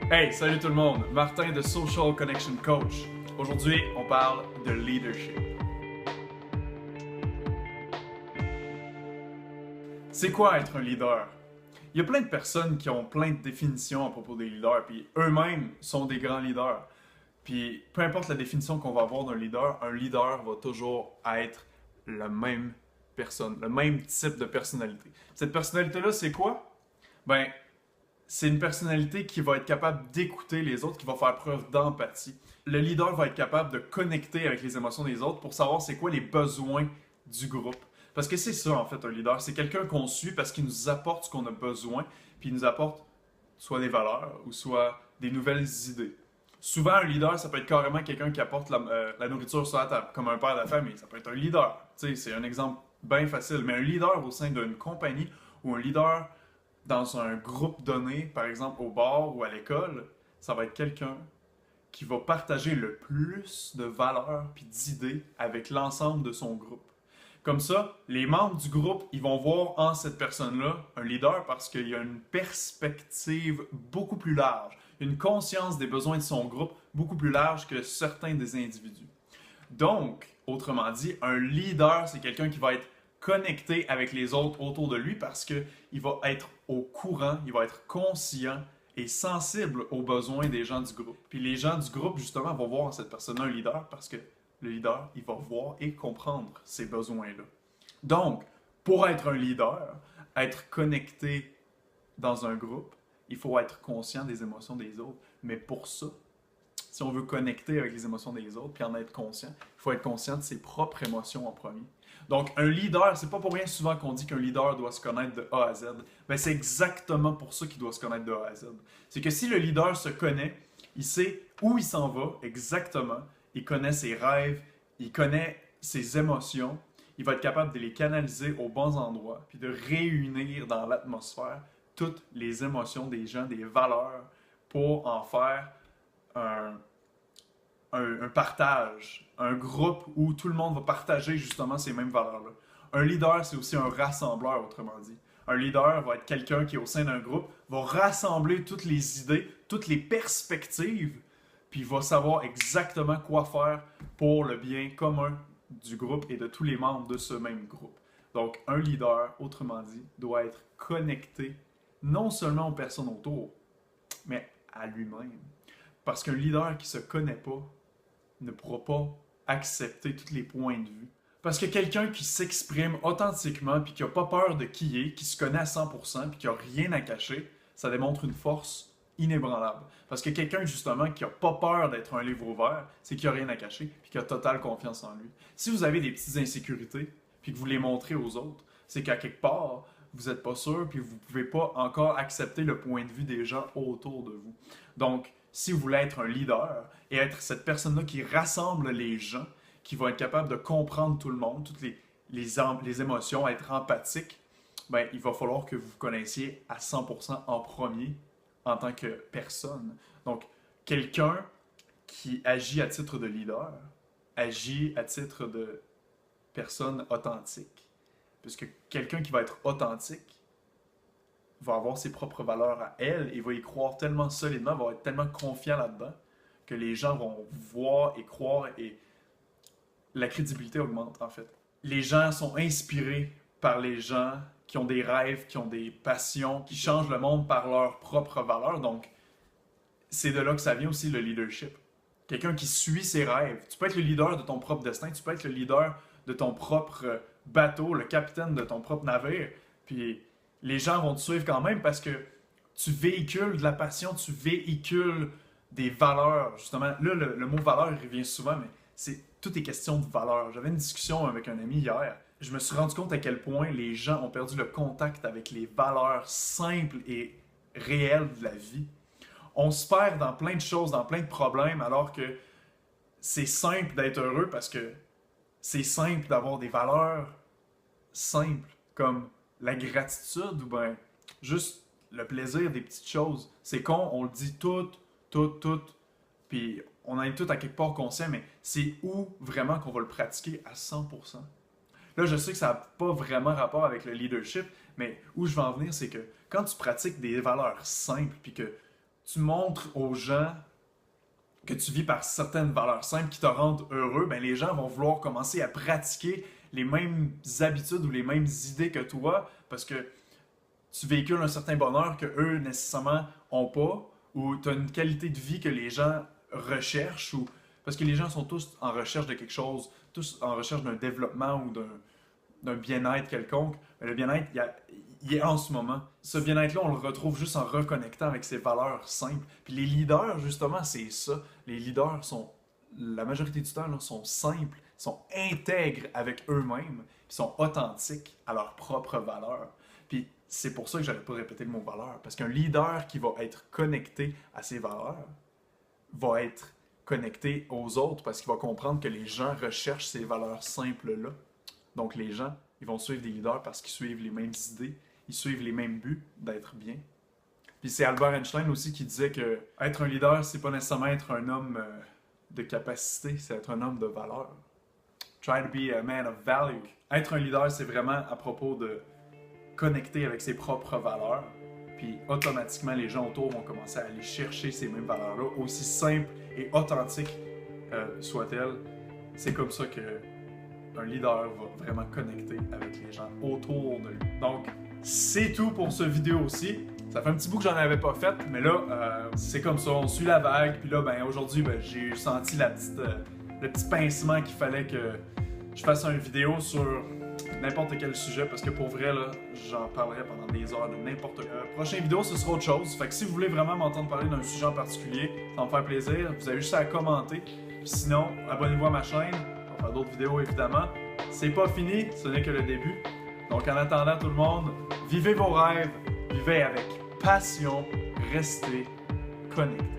Hey, salut tout le monde! Martin de Social Connection Coach. Aujourd'hui, on parle de leadership. C'est quoi être un leader? Il y a plein de personnes qui ont plein de définitions à propos des leaders, puis eux-mêmes sont des grands leaders. Puis peu importe la définition qu'on va avoir d'un leader, un leader va toujours être la même personne, le même type de personnalité. Cette personnalité-là, c'est quoi? Ben, c'est une personnalité qui va être capable d'écouter les autres, qui va faire preuve d'empathie. Le leader va être capable de connecter avec les émotions des autres pour savoir c'est quoi les besoins du groupe. Parce que c'est ça, en fait, un leader. C'est quelqu'un qu'on suit parce qu'il nous apporte ce qu'on a besoin, puis il nous apporte soit des valeurs ou soit des nouvelles idées. Souvent, un leader, ça peut être carrément quelqu'un qui apporte la nourriture sur la table, comme un père de la famille. Ça peut être un leader. Tu sais, c'est un exemple bien facile. Mais un leader au sein d'une compagnie ou un leader dans un groupe donné, par exemple au bar ou à l'école, ça va être quelqu'un qui va partager le plus de valeurs puis d'idées avec l'ensemble de son groupe. Comme ça, les membres du groupe, ils vont voir en cette personne-là un leader parce qu'il y a une perspective beaucoup plus large, une conscience des besoins de son groupe beaucoup plus large que certains des individus. Donc, autrement dit, un leader, c'est quelqu'un qui va être connecté avec les autres autour de lui parce qu'il va être au courant, il va être conscient et sensible aux besoins des gens du groupe. Puis les gens du groupe, justement, vont voir en cette personne un leader parce que le leader, il va voir et comprendre ces besoins-là. Donc, pour être un leader, être connecté dans un groupe, il faut être conscient des émotions des autres. Mais pour ça, si on veut connecter avec les émotions des autres puis en être conscient, il faut être conscient de ses propres émotions en premier. Donc, un leader, c'est pas pour rien souvent qu'on dit qu'un leader doit se connaître de A à Z. Ben, c'est exactement pour ça qu'il doit se connaître de A à Z. C'est que si le leader se connaît, il sait où il s'en va exactement, il connaît ses rêves, il connaît ses émotions, il va être capable de les canaliser aux bons endroits, puis de réunir dans l'atmosphère toutes les émotions des gens, des valeurs, pour en faire un, un partage, un groupe où tout le monde va partager justement ces mêmes valeurs-là. Un leader, c'est aussi un rassembleur, autrement dit. Un leader va être quelqu'un qui, au sein d'un groupe, va rassembler toutes les idées, toutes les perspectives, puis il va savoir exactement quoi faire pour le bien commun du groupe et de tous les membres de ce même groupe. Donc, un leader, autrement dit, doit être connecté non seulement aux personnes autour, mais à lui-même. Parce qu'un leader qui ne se connaît pas ne pourra pas accepter tous les points de vue. Parce que quelqu'un qui s'exprime authentiquement puis qui n'a pas peur de qui il est, qui se connaît à 100% puis qui n'a rien à cacher, ça démontre une force inébranlable. Parce que quelqu'un justement qui n'a pas peur d'être un livre ouvert, c'est qu'il n'a rien à cacher puis qui a totale confiance en lui. Si vous avez des petites insécurités puis que vous les montrez aux autres, c'est qu'à quelque part, vous n'êtes pas sûr puis vous ne pouvez pas encore accepter le point de vue des gens autour de vous. Donc, si vous voulez être un leader et être cette personne-là qui rassemble les gens, qui va être capable de comprendre tout le monde, toutes les émotions, être empathique, ben, il va falloir que vous vous connaissiez à 100% en premier en tant que personne. Donc, quelqu'un qui agit à titre de leader, agit à titre de personne authentique. Puisque quelqu'un qui va être authentique va avoir ses propres valeurs à elle et va y croire tellement solidement, va être tellement confiant là-dedans que les gens vont voir et croire et la crédibilité augmente en fait. Les gens sont inspirés par les gens qui ont des rêves, qui ont des passions, qui changent le monde par leurs propres valeurs. Donc, c'est de là que ça vient aussi le leadership. Quelqu'un qui suit ses rêves. Tu peux être le leader de ton propre destin, tu peux être le leader de ton propre bateau, le capitaine de ton propre navire. Puis les gens vont te suivre quand même parce que tu véhicules de la passion, tu véhicules des valeurs. Justement, là, le mot valeur, il revient souvent, mais tout est question de valeur. J'avais une discussion avec un ami hier. Je me suis rendu compte à quel point les gens ont perdu le contact avec les valeurs simples et réelles de la vie. On se perd dans plein de choses, dans plein de problèmes, alors que c'est simple d'être heureux parce que c'est simple d'avoir des valeurs simples, comme la gratitude ou bien juste le plaisir des petites choses. C'est con, on le dit tout, puis on en est tout à quelque part conscient, mais c'est où vraiment qu'on va le pratiquer à 100%. Là, je sais que ça n'a pas vraiment rapport avec le leadership, mais où je veux en venir, c'est que quand tu pratiques des valeurs simples, puis que tu montres aux gens que tu vis par certaines valeurs simples qui te rendent heureux, ben les gens vont vouloir commencer à pratiquer les mêmes habitudes ou les mêmes idées que toi parce que tu véhicules un certain bonheur que eux nécessairement n'ont pas ou tu as une qualité de vie que les gens recherchent ou parce que les gens sont tous en recherche de quelque chose, tous en recherche d'un développement ou d'un bien-être quelconque. Mais le bien-être, il est en ce moment. Ce bien-être-là, on le retrouve juste en reconnectant avec ses valeurs simples. Puis les leaders, justement, c'est ça. Les leaders sont, la majorité du temps, là, sont simples, sont intègres avec eux-mêmes, puis sont authentiques à leurs propres valeurs. Puis c'est pour ça que j'arrête pas de répéter le mot valeur. Parce qu'un leader qui va être connecté à ses valeurs va être connecté aux autres parce qu'il va comprendre que les gens recherchent ces valeurs simples-là. Donc les gens, ils vont suivre des leaders parce qu'ils suivent les mêmes idées, ils suivent les mêmes buts d'être bien. Puis c'est Albert Einstein aussi qui disait que être un leader, c'est pas nécessairement être un homme de capacité, c'est être un homme de valeur. Try to be a man of value. Être un leader, c'est vraiment à propos de connecter avec ses propres valeurs. Puis automatiquement, les gens autour vont commencer à aller chercher ces mêmes valeurs-là, aussi simples et authentiques soient-elles. C'est comme ça que un leader va vraiment connecter avec les gens autour de lui. Donc, c'est tout pour cette vidéo aussi. Ça fait un petit bout que j'en avais pas fait, mais là, c'est comme ça, on suit la vague. Puis là, ben, aujourd'hui, ben, j'ai senti le petit pincement qu'il fallait que je fasse une vidéo sur n'importe quel sujet, parce que pour vrai, là, j'en parlerai pendant des heures de n'importe quoi. Prochaine vidéo, ce sera autre chose. Fait que si vous voulez vraiment m'entendre parler d'un sujet en particulier, ça va me faire plaisir. Vous avez juste à commenter. Puis sinon, abonnez-vous à ma chaîne. On va faire d'autres vidéos, évidemment. C'est pas fini, ce n'est que le début. Donc, en attendant, tout le monde, vivez vos rêves, vivez avec passion, restez connectés.